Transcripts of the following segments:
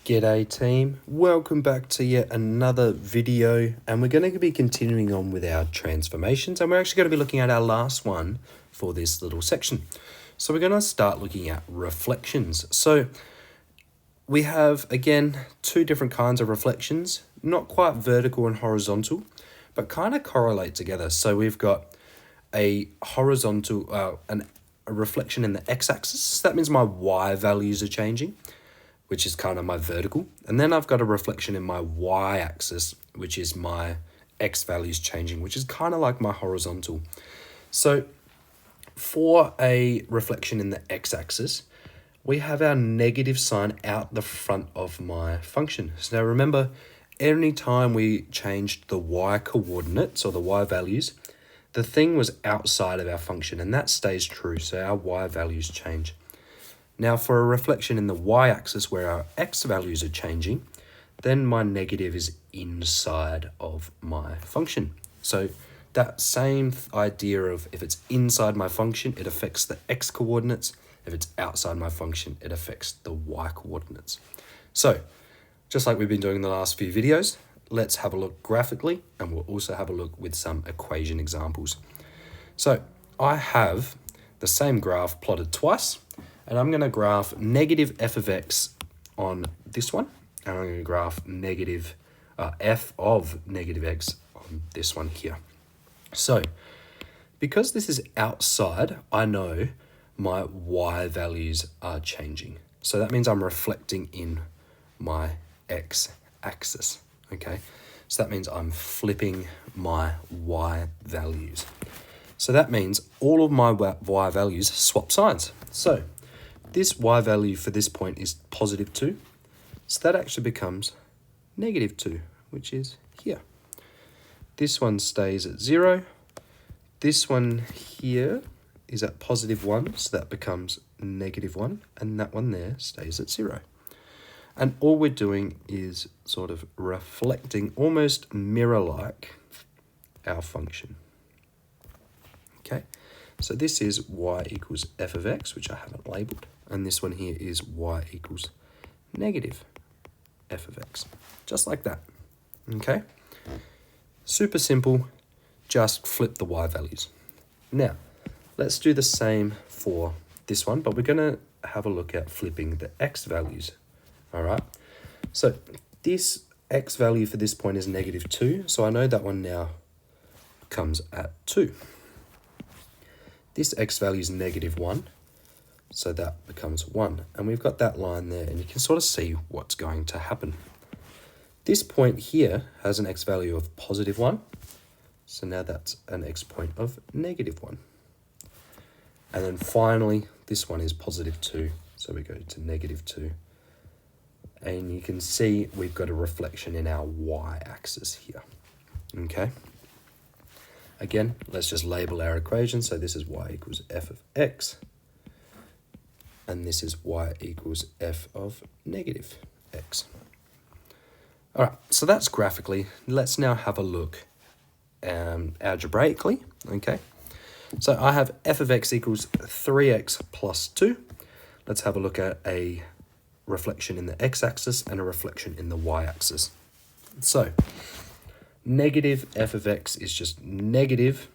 G'day team, welcome back to yet another video, and we're going to be continuing on with our transformations, and we're actually going to be looking at our last one for this little section. So we're going to start looking at reflections. So we have, again, two different kinds of reflections, not quite vertical and horizontal, but kind of correlate together. So we've got a horizontal, a reflection in the x-axis. That means my y values are changing, which is kind of my vertical. And then I've got a reflection in my y-axis, which is my x values changing, which is kind of like my horizontal. So for a reflection in the x-axis, we have our negative sign out the front of my function. So now remember, any time we changed the y coordinates or the y values, the thing was outside of our function, and that stays true. So our y values change. Now for a reflection in the y-axis where our x values are changing, then my negative is inside of my function. So that same idea of if it's inside my function, it affects the x coordinates. If it's outside my function, it affects the y coordinates. So just like we've been doing in the last few videos, let's have a look graphically, and we'll also have a look with some equation examples. So I have the same graph plotted twice, and I'm going to graph negative f of x on this one, and I'm going to graph negative f of negative x on this one here. So because this is outside, I know my y values are changing. So that means I'm reflecting in my x-axis, okay? So that means I'm flipping my y values. So that means all of my y values swap signs. So this y value for this point is positive 2. So that actually becomes negative 2, which is here. This one stays at 0. This one here is at positive 1, so that becomes negative 1. And that one there stays at 0. And all we're doing is sort of reflecting, almost mirror-like, our function. Okay, so this is y equals f of x, which I haven't labelled. And this one here is y equals negative f of x. Just like that. Okay? Super simple. Just flip the y values. Now, let's do the same for this one, but we're going to have a look at flipping the x values. All right? So this x value for this point is negative 2. So I know that one now comes at 2. This x value is negative 1. So that becomes 1. And we've got that line there, and you can sort of see what's going to happen. This point here has an x value of positive 1. So now that's an x point of negative 1. And then finally, this one is positive 2. So we go to negative 2. And you can see we've got a reflection in our y-axis here. Okay? Again, let's just label our equation. So this is y equals f of x. And this is y equals f of negative x. All right, so that's graphically. Let's now have a look algebraically, okay? So I have f of x equals 3x plus 2. Let's have a look at a reflection in the x-axis and a reflection in the y-axis. So negative f of x is just negative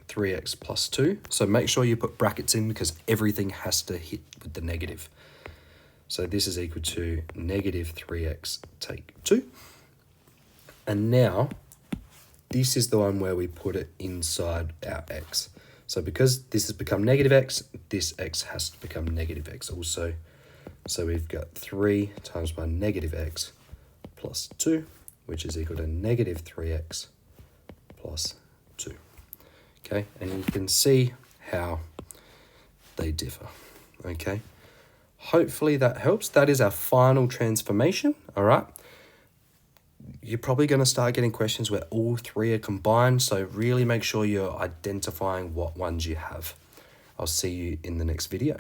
3x plus 2. So make sure you put brackets in because everything has to hit with the negative. So this is equal to negative 3x take 2. And now this is the one where we put it inside our x. So because this has become negative x, this x has to become negative x also. So we've got 3 times by negative x plus 2, which is equal to negative 3x plus 2. Okay, and you can see how they differ. Okay, hopefully that helps. That is our final transformation. All right, you're probably going to start getting questions where all three are combined, so really make sure you're identifying what ones you have. I'll see you in the next video.